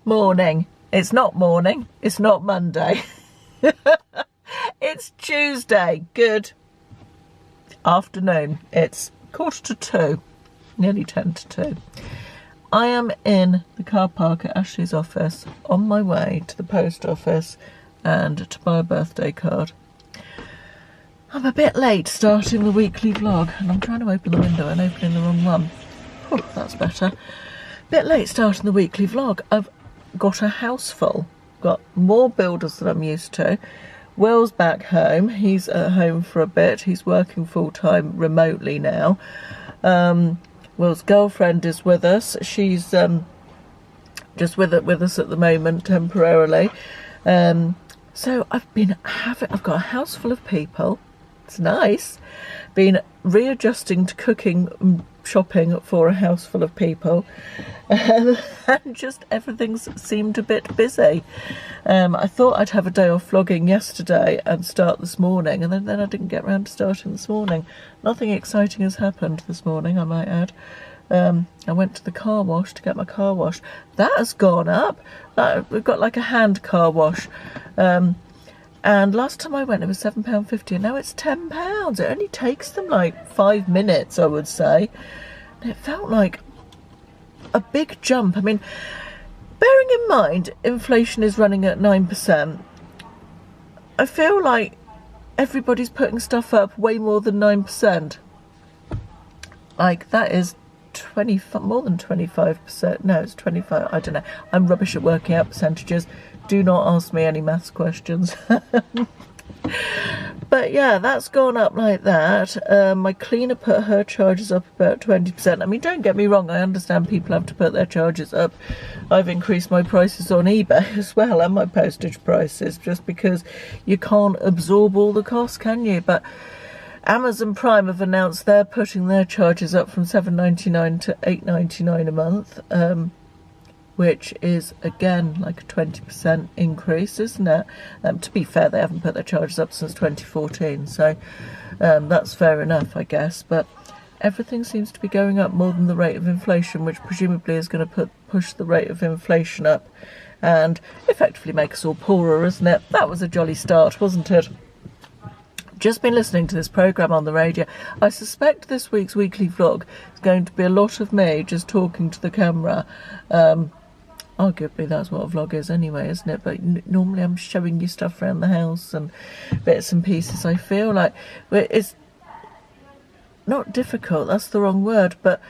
Morning. It's not morning. It's not Monday. It's Tuesday. Good afternoon. It's 1:45, nearly 1:50. I am in the car park at Ashley's office on my way to the post office and to buy a birthday card. I'm a bit late starting the weekly vlog, and I'm trying to open the window and opening the wrong one. Oh, that's better. Bit late starting the weekly vlog. I've got a house full. Got more builders than I'm used to. Will's back home. He's at home for a bit. He's working full-time remotely now. Will's girlfriend is with us. She's just with us at the moment temporarily. So I've got a house full of people. It's nice. Been readjusting to cooking and shopping for a house full of people, and just everything's seemed a bit busy. I thought I'd have a day off vlogging yesterday and start this morning, and then I didn't get around to starting this morning. Nothing exciting has happened this morning, I might add. I went to the car wash to get my car washed. That has gone up. We've got like a hand car wash. And last time I went it was £7.50, and now it's £10. It only takes them like 5 minutes, I would say. And it felt like a big jump. I mean, bearing in mind inflation is running at 9%, I feel like everybody's putting stuff up way more than 9%. Like, that is more than 25%. No, it's 25. I don't know. I'm rubbish at working out percentages. Do not ask me any maths questions. But yeah, that's gone up like that. My cleaner put her charges up about 20%. I mean, don't get me wrong, I understand people have to put their charges up. I've increased my prices on eBay as well, and my postage prices, just because you can't absorb all the costs, can you? But Amazon Prime have announced they're putting their charges up from £7.99 to £8.99 a month. Which is, again, like a 20% increase, isn't it? To be fair, they haven't put their charges up since 2014, so that's fair enough, I guess. But everything seems to be going up more than the rate of inflation, which presumably is going to push the rate of inflation up and effectively make us all poorer, isn't it? That was a jolly start, wasn't it? Just been listening to this programme on the radio. I suspect this week's weekly vlog is going to be a lot of me just talking to the camera. Arguably that's what a vlog is anyway, isn't it? But normally I'm showing you stuff around the house and bits and pieces. I feel like it's not difficult, that's the wrong word, but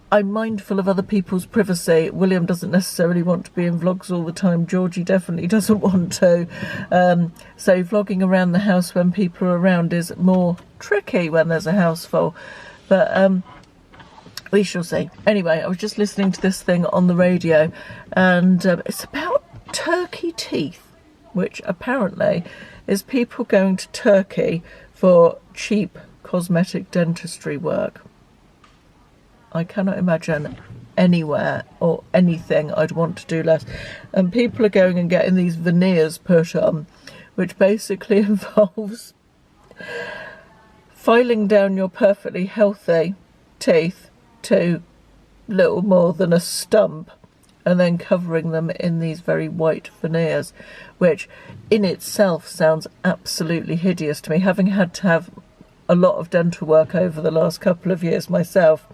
I'm mindful of other people's privacy. William doesn't necessarily want to be in vlogs all the time. Georgie definitely doesn't want to. So vlogging around the house when people are around is more tricky when there's a house full. But we shall see. Anyway, I was just listening to this thing on the radio, and it's about turkey teeth, which apparently is people going to Turkey for cheap cosmetic dentistry work. I cannot imagine anywhere or anything I'd want to do less. And people are going and getting these veneers put on, which basically involves filing down your perfectly healthy teeth to little more than a stump, and then covering them in these very white veneers, which in itself sounds absolutely hideous to me, having had to have a lot of dental work over the last couple of years myself.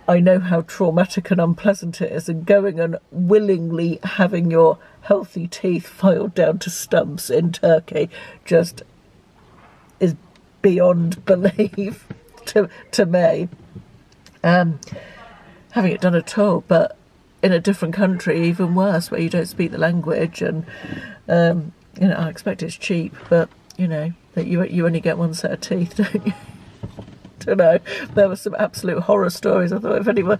I know how traumatic and unpleasant it is, and going and willingly having your healthy teeth filed down to stumps in Turkey just is beyond belief to me. Having it done at all, but in a different country, even worse, where you don't speak the language, and I expect it's cheap, but that you only get one set of teeth, don't you? Don't know. There were some absolute horror stories. I thought, if anyone,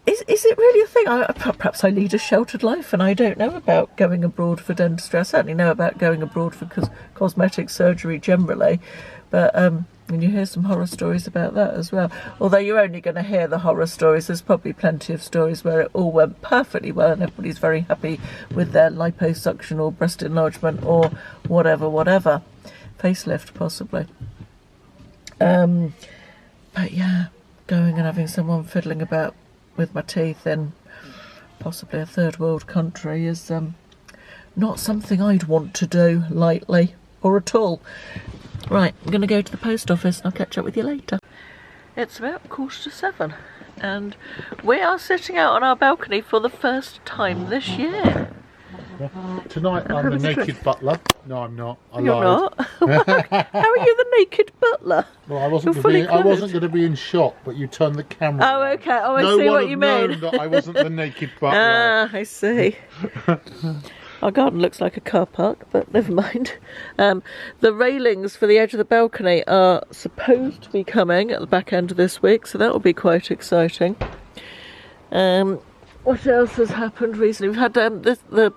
is it really a thing? Perhaps I lead a sheltered life, and I don't know about going abroad for dentistry. I certainly know about going abroad for cosmetic surgery generally, but and you hear some horror stories about that as well. Although you're only going to hear the horror stories, there's probably plenty of stories where it all went perfectly well and everybody's very happy with their liposuction or breast enlargement or whatever. Facelift, possibly. But yeah, going and having someone fiddling about with my teeth in possibly a third world country is not something I'd want to do lightly or at all. Right, I'm going to go to the post office and I'll catch up with you later. It's about 7:15 and we are sitting out on our balcony for the first time this year. Tonight I'm the naked butler. No, I'm not. You're not? How are you the naked butler? Well, I wasn't going to be in shot, but you turned the camera. Oh, okay. Oh, I see what you mean. That I wasn't the naked butler. Ah, I see. Our garden looks like a car park, but never mind. The railings for the edge of the balcony are supposed to be coming at the back end of this week, so that will be quite exciting. What else has happened recently? We've had the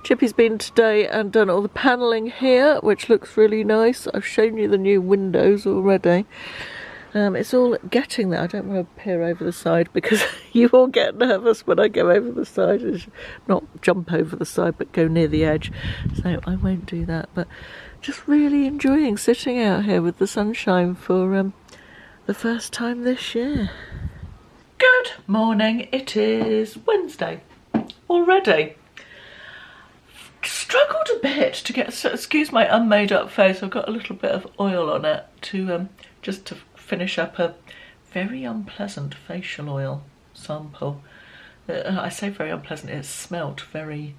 Chippy's been today and done all the panelling here, which looks really nice. I've shown you the new windows already. It's all getting there. I don't want to peer over the side because you all get nervous when I go over the side. Not jump over the side, but go near the edge. So I won't do that. But just really enjoying sitting out here with the sunshine for the first time this year. Good morning. It is Wednesday already. Struggled a bit to get, excuse my unmade up face, I've got a little bit of oil on it to just to finish up a very unpleasant facial oil sample. I say very unpleasant, it smelt very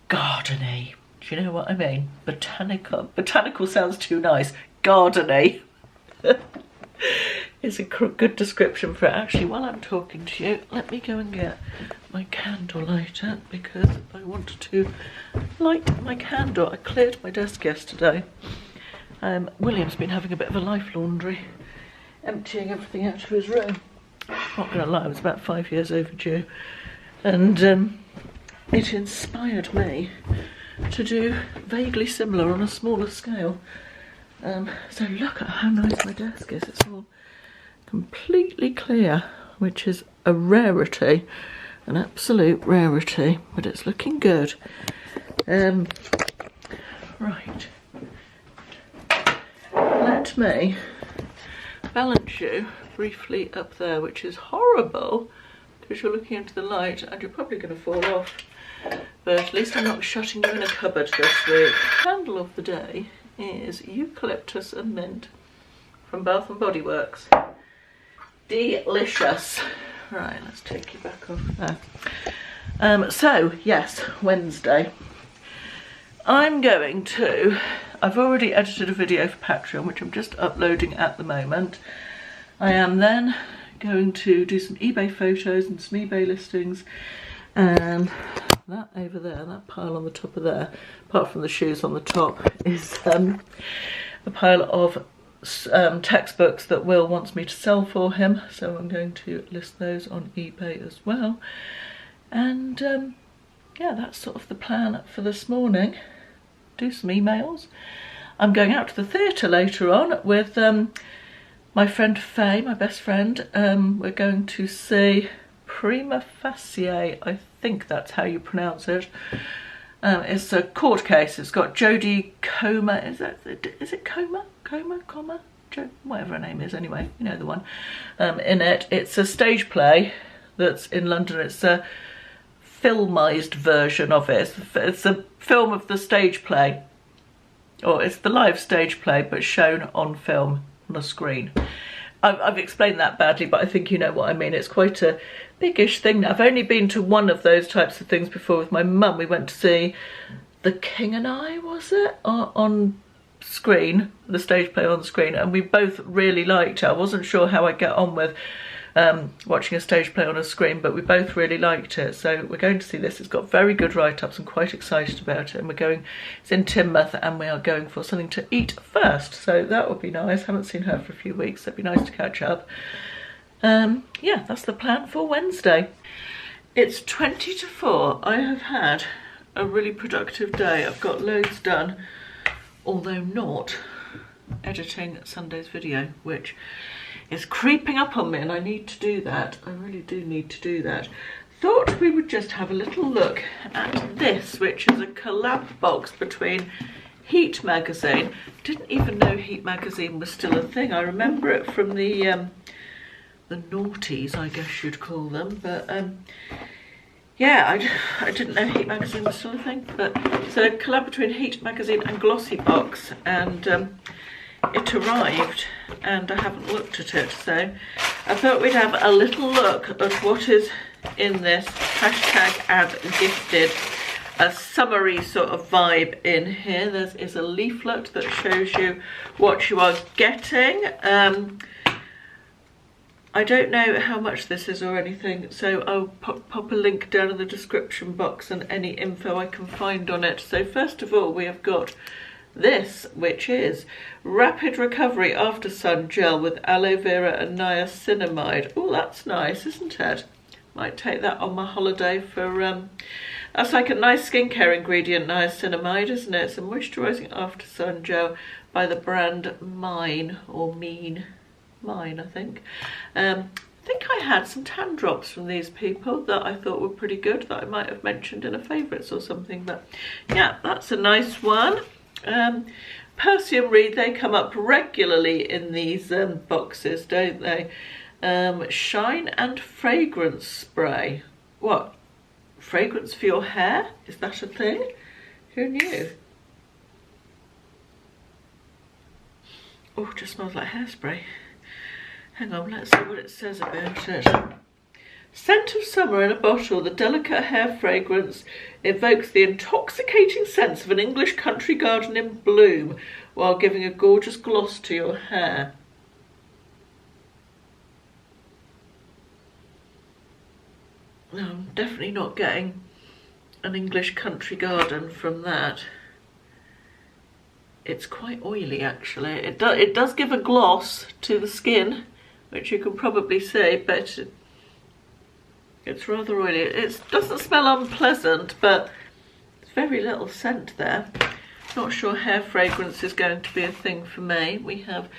gardeny. Do you know what I mean? Botanical sounds too nice. Gardeny is a good description for it. Actually, while I'm talking to you, let me go and get my candle lighter because I want to light my candle. I cleared my desk yesterday. William's been having a bit of a life laundry, emptying everything out of his room. Not gonna lie, it was about 5 years overdue, and it inspired me to do vaguely similar on a smaller scale. So look at how nice my desk is. It's all completely clear, which is a rarity, an absolute rarity, but it's looking good. Right, let me balance you briefly up there, which is horrible because you're looking into the light and you're probably going to fall off, but at least I'm not shutting you in a cupboard this week. Candle of the day is eucalyptus and mint from Bath and Body Works. Delicious. Right, let's take you back off there. So yes, Wednesday. I've already edited a video for Patreon, which I'm just uploading at the moment. I am then going to do some eBay photos and some eBay listings, and that over there, that pile on the top of there, apart from the shoes on the top, is a pile of textbooks that Will wants me to sell for him, so I'm going to list those on eBay as well. And yeah, that's sort of the plan for this morning. Do some emails. I'm going out to the theatre later on with my friend Faye, my best friend. We're going to see Prima Facie, I think that's how you pronounce it. It's a court case. It's got Jodie Comer, is it Comer? Whatever her name is anyway, you know the one, in it. It's a stage play that's in London. It's a filmised version of it. It's a film of the stage play, or it's the live stage play but shown on film on a screen. I've explained that badly, but I think you know what I mean. It's quite a biggish thing now. I've only been to one of those types of things before with my mum. We went to see The King and I, was it, on screen, the stage play on screen, and we both really liked it. I wasn't sure how I'd get on with watching a stage play on a screen, but we both really liked it, so we're going to see this. It's got very good write-ups. I'm quite excited about it, and it's in Teignmouth, and we are going for something to eat first, so that would be nice. Haven't seen her for a few weeks, so it'd be nice to catch up. Yeah, that's the plan for Wednesday. It's 20 to 4. I have had a really productive day. I've got loads done, although not editing Sunday's video, which is creeping up on me, and I need to do that. I really do need to do that. Thought we would just have a little look at this, which is a collab box between Heat magazine. Didn't even know Heat magazine was still a thing. I remember it from the noughties, I guess you'd call them, but yeah, I didn't know Heat Magazine was still a thing, but it's a collab between Heat Magazine and Glossybox, and it arrived and I haven't looked at it, so I thought we'd have a little look at what is in this hashtag ad gifted, a summary sort of vibe in here. There is a leaflet that shows you what you are getting. I don't know how much this is or anything, so I'll pop a link down in the description box and any info I can find on it. So first of all, we have got this, which is Rapid Recovery After Sun Gel with aloe vera and niacinamide. Oh, that's nice, isn't it? Might take that on my holiday for, that's like a nice skincare ingredient, niacinamide, isn't it? It's a moisturising after sun gel by the brand Mine, or Mine, I think. I think I had some tan drops from these people that I thought were pretty good, that I might have mentioned in a favourites or something, but yeah, that's a nice one. Perfume Read, they come up regularly in these boxes, don't they? Shine and Fragrance Spray. What? Fragrance for your hair? Is that a thing? Who knew? Oh, just smells like hairspray. Hang on, let's see what it says about it. Scent of summer in a bottle. The delicate hair fragrance evokes the intoxicating sense of an English country garden in bloom while giving a gorgeous gloss to your hair. No, I'm definitely not getting an English country garden from that. It's quite oily, actually. It does give a gloss to the skin, which you can probably see, but it's rather oily. It doesn't smell unpleasant, but there's very little scent there. Not sure hair fragrance is going to be a thing for me. We have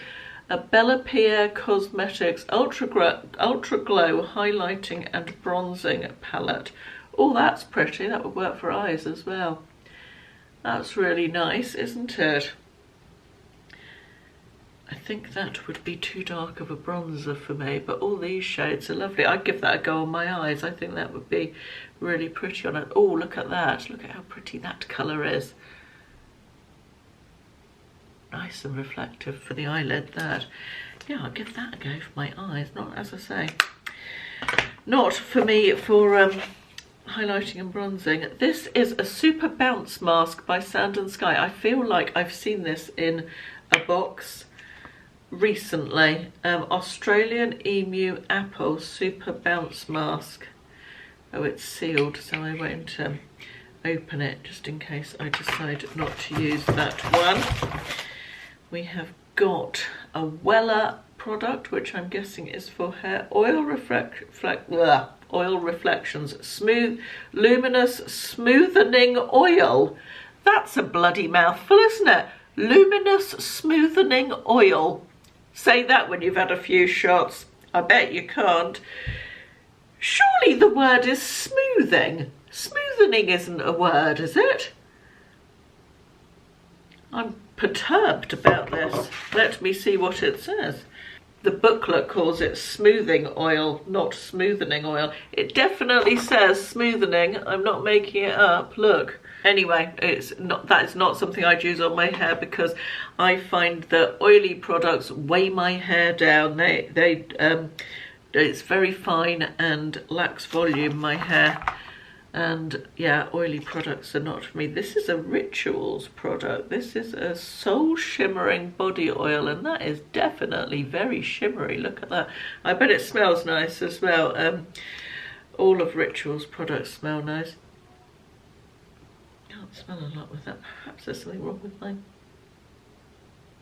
a Bella Pierre Cosmetics Ultra Glow Highlighting and Bronzing Palette. Oh, that's pretty. That would work for eyes as well. That's really nice, isn't it? I think that would be too dark of a bronzer for me, but all these shades are lovely. I'd give that a go on my eyes. I think that would be really pretty on it. Oh, look at that. Look at how pretty that colour is. Nice and reflective for the eyelid, that. Yeah, I'll give that a go for my eyes. Not, as I say, not for me for highlighting and bronzing. This is a Super Bounce Mask by Sand and Sky. I feel like I've seen this in a box recently. Australian Emu Apple Super Bounce Mask. Oh, it's sealed, so I won't open it just in case I decide not to use that one. We have got a Wella product, which I'm guessing is for hair. Oil Reflections Smooth Luminous Smoothening Oil. That's a bloody mouthful, isn't it? Luminous Smoothening Oil. Say that when you've had a few shots. I bet you can't. Surely the word is smoothing. Smoothening isn't a word, is it? I'm perturbed about this. Let me see what it says. The booklet calls it smoothing oil, not smoothening oil. It definitely says smoothening. I'm not making it up. Look. Anyway, that is not something I'd use on my hair, because I find that oily products weigh my hair down. It's very fine and lacks volume, my hair. And yeah, oily products are not for me. This is a Rituals product. This is a Soul Shimmering Body Oil, and that is definitely very shimmery. Look at that. I bet it smells nice as well. All of Rituals products smell nice. Can't smell a lot with that. Perhaps there's something wrong with mine.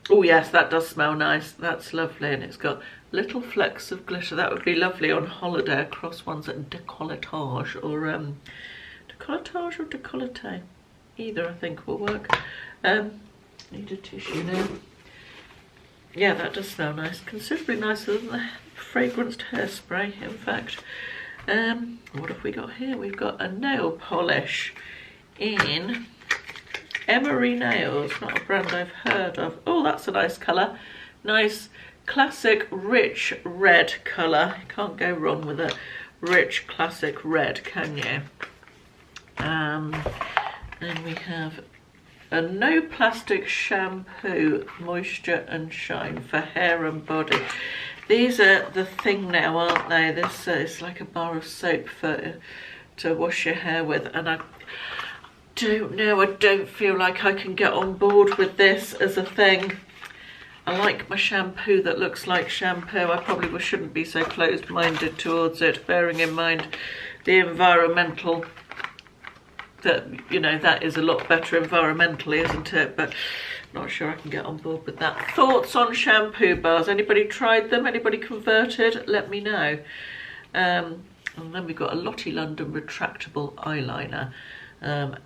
Oh yes, that does smell nice. That's lovely, and it's got little flecks of glitter. That would be lovely on holiday across one's décolletage, or décolletage or décolleté. Either I think will work. Need a tissue now. Yeah, that does smell nice. Considerably nicer than the fragranced hairspray, in fact. What have we got here? We've got a nail polish in Emery Nails, not a brand I've heard of. Oh, that's a nice colour. Nice, classic, rich red colour. Can't go wrong with it. rich classic red, can you? Then we have a no plastic shampoo, moisture and shine for hair and body. These are the thing now, aren't they? This is like a bar of soap to wash your hair with, and I don't know, I don't feel like I can get on board with this as a thing. I like my shampoo that looks like shampoo. I probably shouldn't be so closed-minded towards it, bearing in mind the environmental, that, you know, that is a lot better environmentally, isn't it? But not sure I can get on board with that. Thoughts on shampoo bars? Anybody tried them? Anybody converted? Let me know. And then we've got a Lottie London retractable eyeliner.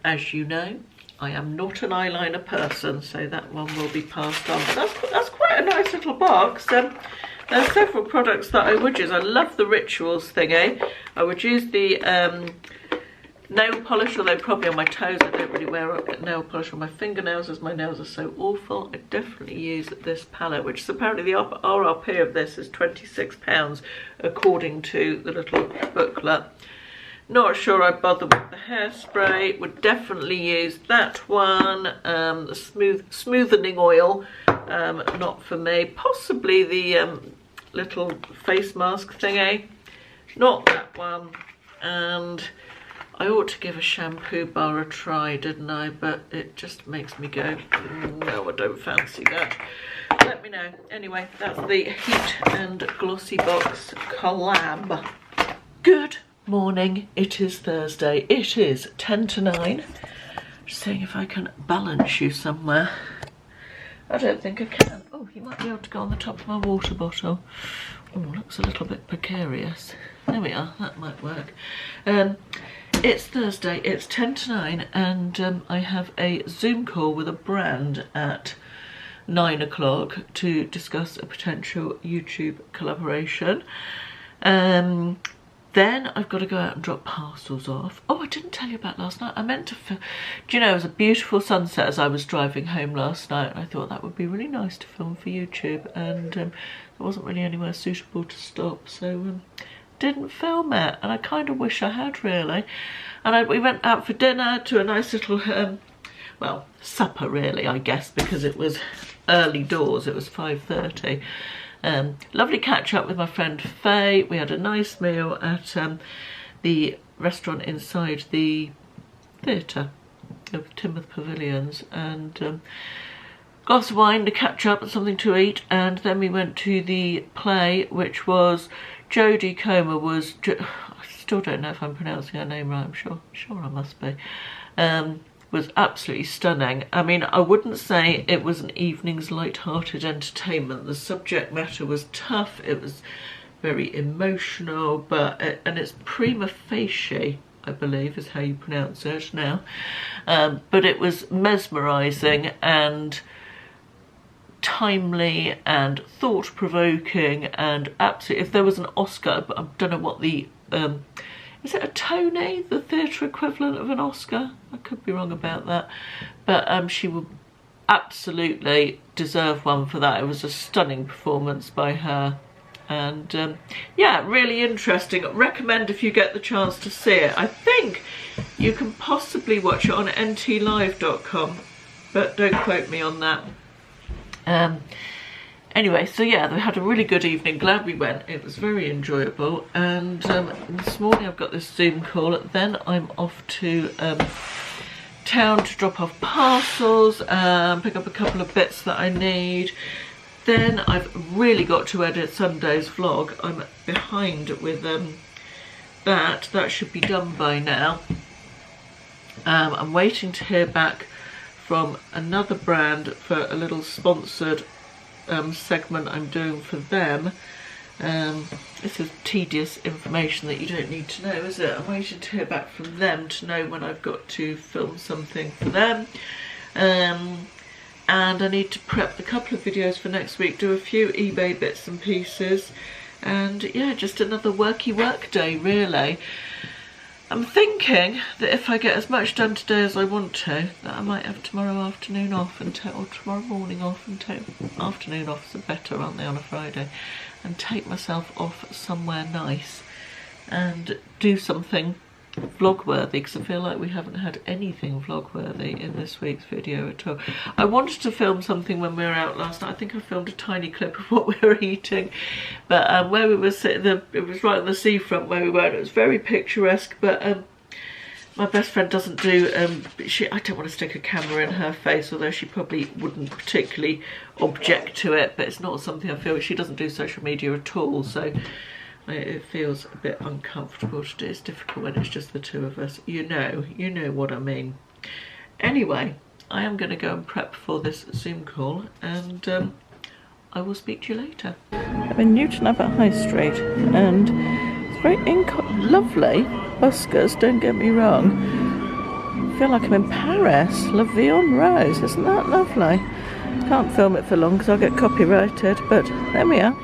As you know, I am not an eyeliner person, so that one will be passed on. But that's quite a nice little box. There are several products that I would use. I love the Rituals thingy. I would use the nail polish, although probably on my toes. I don't really wear nail polish on my fingernails as my nails are so awful. I definitely use this palette, which is apparently the RRP of this is £26 according to the little booklet. Not sure I'd bother with the hairspray. Would definitely use that one. The smoothening oil, not for me. Possibly the little face mask thingy. Not that one. And I ought to give a shampoo bar a try, didn't I? But it just makes me go, no, I don't fancy that. Let me know. Anyway, that's the Heat and Glossybox collab. Good morning. It is Thursday. It is 10 to 9. Just seeing if I can balance you somewhere. I don't think I can. Oh, you might be able to go on the top of my water bottle. Oh, looks a little bit precarious. There we are. That might work. It's Thursday. It's 10 to 9, and I have a Zoom call with a brand at 9 o'clock to discuss a potential YouTube collaboration. Then I've got to go out and drop parcels off. Oh, I didn't tell you about last night. I meant to film. Do you know, it was a beautiful sunset as I was driving home last night. I thought that would be really nice to film for YouTube, and there wasn't really anywhere suitable to stop, so didn't film it. And I kind of wish I had, really. And we went out for dinner to a nice little, well, supper really, I guess, because it was early doors. It was 5:30. Lovely catch up with my friend Faye. We had a nice meal at the restaurant inside the theatre of Timoth Pavilions, and glass of wine to catch up and something to eat. And then we went to the play, which was Jodie Comer was, I still don't know if I'm pronouncing her name right, I'm sure I must be, was absolutely stunning. I mean, I wouldn't say it was an evening's light-hearted entertainment. The subject matter was tough, it was very emotional, but and it's prima facie, I believe is how you pronounce it now, but it was mesmerising and timely and thought-provoking, and absolutely, if there was an Oscar, but I don't know what the is it a Tony, the theatre equivalent of an Oscar? I could be wrong about that. But she would absolutely deserve one for that. It was a stunning performance by her. And yeah, really interesting. Recommend if you get the chance to see it. I think you can possibly watch it on ntlive.com, but don't quote me on that. Anyway, so yeah, we had a really good evening. Glad we went. It was very enjoyable. And this morning I've got this Zoom call. Then I'm off to town to drop off parcels, pick up a couple of bits that I need. Then I've really got to edit Sunday's vlog. I'm behind with that. That should be done by now. I'm waiting to hear back from another brand for a little sponsored segment I'm doing for them. This is tedious information that you don't need to know, is it? I'm waiting to hear back from them to know when I've got to film something for them. And I need to prep a couple of videos for next week, do a few eBay bits and pieces, and yeah, just another worky work day really. I'm thinking that if I get as much done today as I want to, that I might have tomorrow afternoon off and or tomorrow morning off, and afternoon off is better, aren't they, on a Friday, and take myself off somewhere nice. and do something vlog-worthy, because I feel like we haven't had anything vlog-worthy in this week's video at all. I wanted to film something when we were out last night. I think I filmed a tiny clip of what we were eating, but where we were sitting, it was right on the seafront where we were, and it was very picturesque, but my best friend doesn't do, I don't want to stick a camera in her face, although she probably wouldn't particularly object to it, but it's not something I feel, she doesn't do social media at all, so it feels a bit uncomfortable to do. It's difficult when it's just the two of us. You know what I mean. Anyway, I am going to go and prep for this Zoom call, and I will speak to you later. I'm in Newton Abbot High Street, and it's very lovely buskers, don't get me wrong. I feel like I'm in Paris. La Vie en Rose, isn't that lovely? Can't film it for long because I'll get copyrighted, but there we are.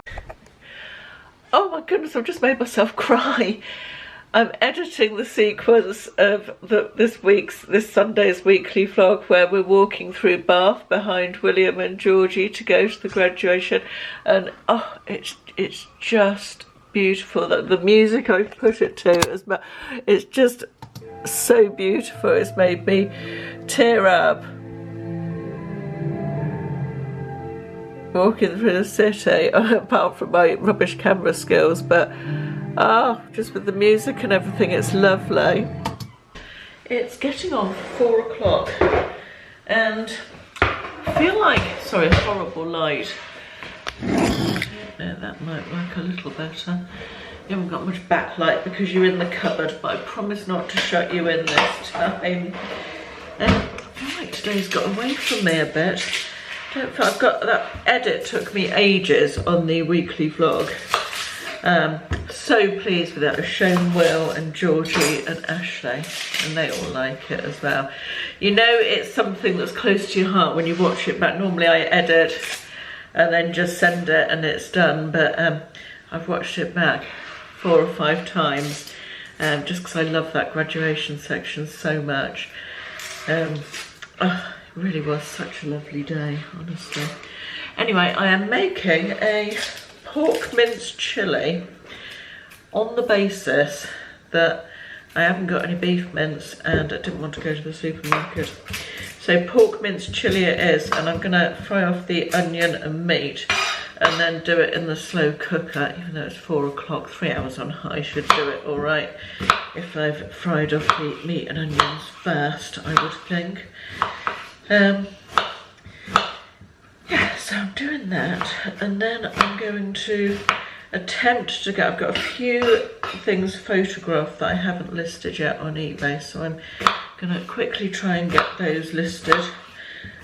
Oh my goodness, I've just made myself cry. I'm editing the sequence of this Sunday's weekly vlog where we're walking through Bath behind William and Georgie to go to the graduation, and oh, it's just beautiful. The music I've put it to, it's just so beautiful. It's made me tear up. Walking through the city, apart from my rubbish camera skills, but just with the music and everything, it's lovely. It's getting on 4 o'clock, and I feel like, sorry, horrible light. Yeah, that might work a little better. You haven't got much backlight because you're in the cupboard, but I promise not to shut you in this time. I feel like today's got away from me a bit. I've got that edit, took me ages on the weekly vlog. So pleased with it. I've shown Will and Georgie and Ashley, and they all like it as well. You know, it's something that's close to your heart when you watch it back. Normally I edit and then just send it and it's done, but I've watched it back 4 or 5 times just because I love that graduation section so much. It really was such a lovely day, honestly. Anyway, I am making a pork mince chilli on the basis that I haven't got any beef mince and I didn't want to go to the supermarket. So pork mince chilli it is, and I'm gonna fry off the onion and meat and then do it in the slow cooker, even though it's 4 o'clock, 3 hours on high should do it all right. If I've fried off the meat and onions first, I would think. Yeah, so I'm doing that, and then I'm going to attempt to get, I've got a few things photographed that I haven't listed yet on eBay, so I'm going to quickly try and get those listed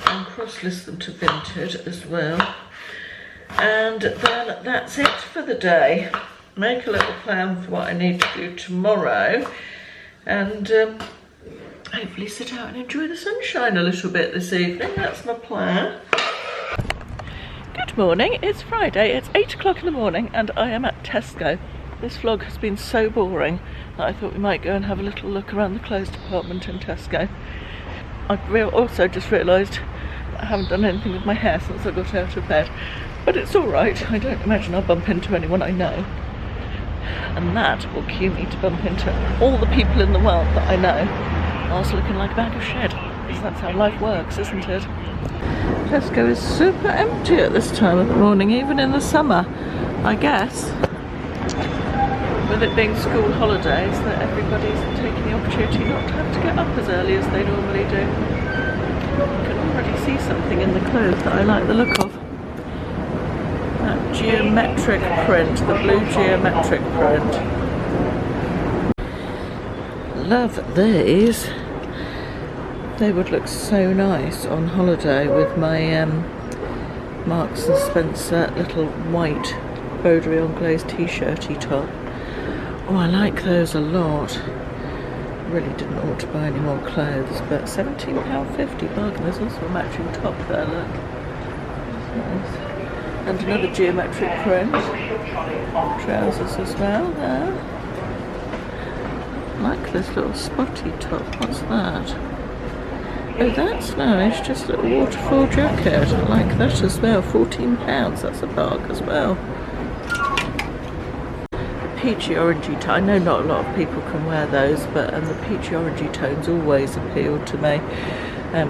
and cross-list them to Vinted as well. And then that's it for the day. Make a little plan for what I need to do tomorrow, and hopefully sit out and enjoy the sunshine a little bit this evening. That's my plan. Good morning, it's Friday, it's 8 o'clock in the morning and I am at Tesco. This vlog has been so boring that I thought we might go and have a little look around the clothes department in Tesco. I've also just realised that I haven't done anything with my hair since I got out of bed, but it's alright. I don't imagine I'll bump into anyone I know, and that will cue me to bump into all the people in the world that I know. I was looking like a bag of shit, because that's how life works, isn't it? Tesco is super empty at this time of the morning, even in the summer, I guess. With it being school holidays, that everybody's taking the opportunity not to have to get up as early as they normally do. I can already see something in the clothes that I like the look of. That geometric print, the blue geometric print. Love these. They would look so nice on holiday with my Marks and Spencer little white Baudrillard glazed t-shirty top. Oh, I like those a lot. Really didn't want to buy any more clothes, but £17.50 bargain. There's also a matching top there, look. Nice. And another geometric print. Trousers as well there. I like this little spotty top. What's that? Oh, that's nice. Just a little waterfall jacket. I like that as well. £14. That's a bargain as well. peachy orangey tone. I know not a lot of people can wear those, but the peachy orangey tones always appealed to me.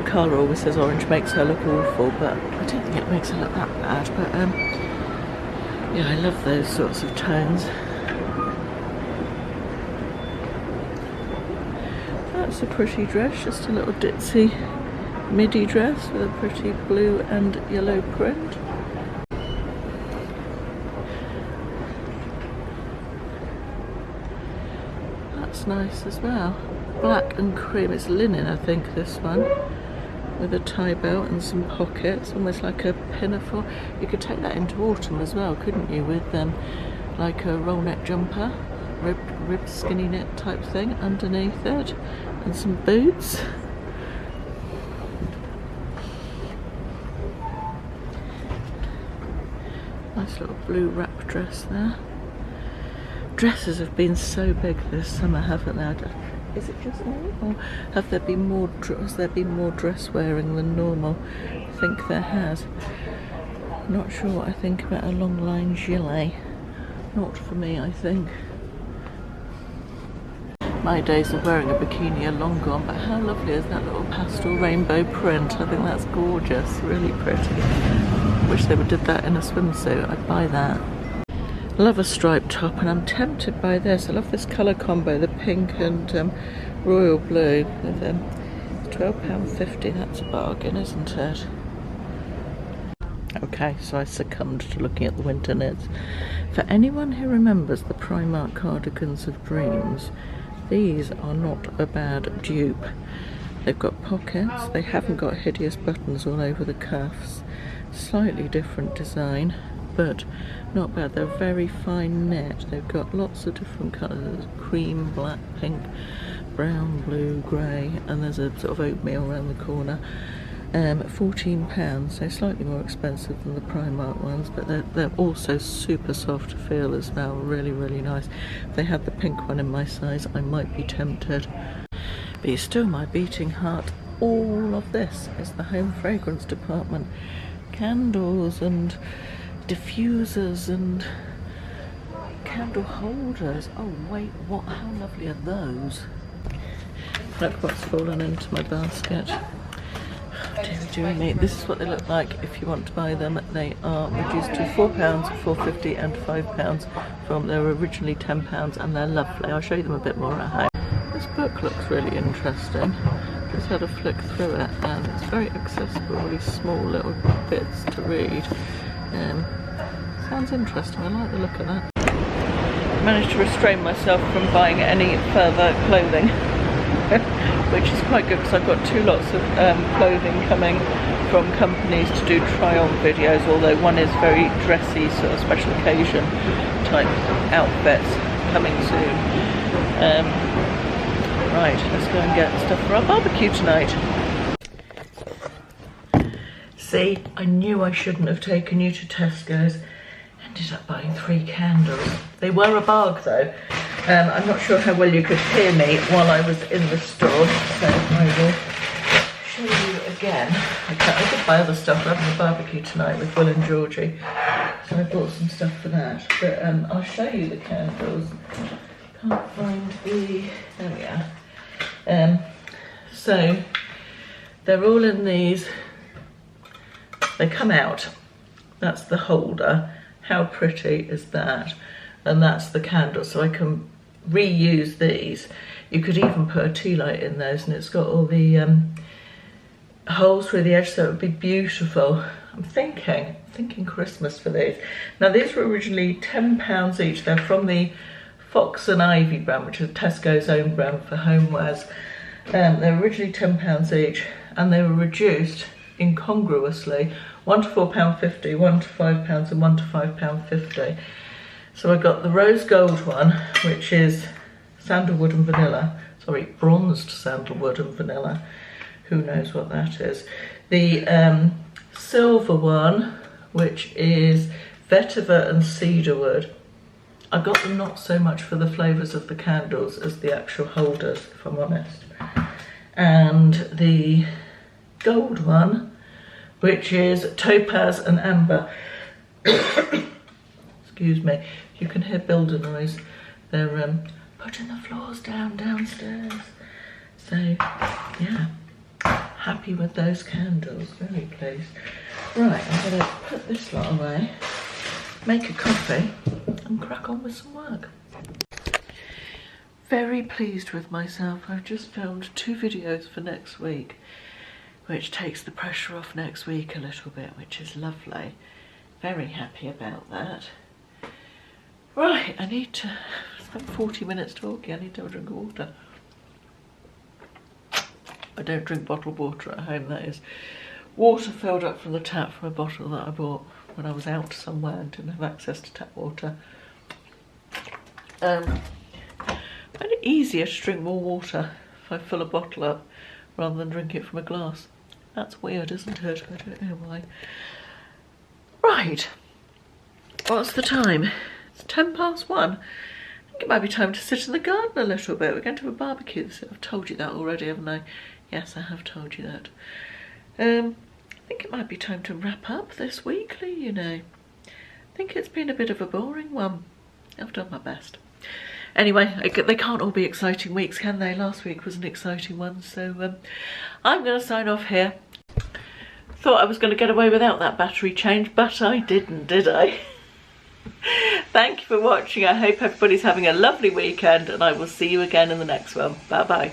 Carla always says orange makes her look awful, but I don't think it makes her look that bad. But yeah, I love those sorts of tones. That's a pretty dress, just a little ditzy midi dress with a pretty blue and yellow print. That's nice as well. Black and cream, it's linen I think, this one, with a tie belt and some pockets, almost like a pinafore. You could take that into autumn as well, couldn't you, with like a roll neck jumper, ribbed skinny knit type thing underneath it, and some boots. Nice little blue wrap dress there. Dresses have been so big this summer, haven't they? Is it just me, or has there been more dress wearing than normal? I think there has. Not sure what I think about a long line gilet. Not for me, I think. My days of wearing a bikini are long gone, but how lovely is that little pastel rainbow print? I think that's gorgeous, really pretty. Wish they would did that in a swimsuit, I'd buy that. Love a striped top, and I'm tempted by this. I love this colour combo, the pink and royal blue with £12.50. That's a bargain, isn't it? Okay, so I succumbed to looking at the winter knits. For anyone who remembers the Primark cardigans of dreams, these are not a bad dupe. They've got pockets, they haven't got hideous buttons all over the cuffs. Slightly different design, but not bad. They're very fine knit. They've got lots of different colours: cream, black, pink, brown, blue, grey, and there's a sort of oatmeal around the corner. £14, so slightly more expensive than the Primark ones, but they're also super soft to feel as well. Really, really nice. If they had the pink one in my size, I might be tempted. But you still my beating heart. All of this is the home fragrance department. Candles and diffusers and candle holders. Oh wait, what? How lovely are those? Look what's fallen into my basket. Dear me, this is what they look like if you want to buy them. They are reduced to £4, £4.50 and £5 from they were originally £10, and they're lovely. I'll show you them a bit more at home. This book looks really interesting. Just had a flick through it, and it's very accessible, really small little bits to read. Sounds interesting, I like the look of that. I managed to restrain myself from buying any further clothing, which is quite good because I've got two lots of clothing coming from companies to do try-on videos, although one is very dressy, sort of special occasion type outfits coming soon. Right, let's go and get stuff for our barbecue tonight. See, I knew I shouldn't have taken you to Tesco's. Ended up buying 3 candles. They were a bargain though. I'm not sure how well you could hear me while I was in the store, so I will show you again. I did buy other stuff. We're having a barbecue tonight with Will and Georgie, so I bought some stuff for that. But I'll show you the candles. Can't find the... there we are. So they're all in these. They come out. That's the holder. How pretty is that? And that's the candle, so I can reuse these. You could even put a tea light in those, and it's got all the holes through the edge, so it would be beautiful. I'm thinking Christmas for these. Now these were originally £10 each. They're from the Fox and Ivy brand, which is Tesco's own brand for homewares. They're originally £10 each, and they were reduced incongruously, one to £4.50, one to £5, and one to £5.50. So I got the rose gold one, which is sandalwood and vanilla. Sorry, bronzed sandalwood and vanilla. Who knows what that is? The silver one, which is vetiver and cedarwood. I got them not so much for the flavours of the candles as the actual holders, if I'm honest. And the gold one, which is topaz and amber. Excuse me, you can hear builder noise. They're putting the floors down downstairs. So yeah, happy with those candles, very pleased. Right, I'm going to put this lot away, make a coffee and crack on with some work. Very pleased with myself. I've just filmed 2 videos for next week, which takes the pressure off next week a little bit, which is lovely. Very happy about that. Right, I need to spend 40 minutes talking. I need to have a drink of water. I don't drink bottled water at home, that is water filled up from the tap from a bottle that I bought when I was out somewhere and didn't have access to tap water. I find it easier to drink more water if I fill a bottle up rather than drink it from a glass. That's weird, isn't it? I don't know why. Right, what's the time? It's 1:10. I think it might be time to sit in the garden a little bit. We're going to have a barbecue. I've told you that already, haven't I? Yes, I have told you that. I think it might be time to wrap up this weekly, you know. I think it's been a bit of a boring one. I've done my best. Anyway, they can't all be exciting weeks, can they? Last week was an exciting one, so I'm going to sign off here. Thought I was going to get away without that battery change, but I didn't, did I? Thank you for watching. I hope everybody's having a lovely weekend, and I will see you again in the next one. Bye bye.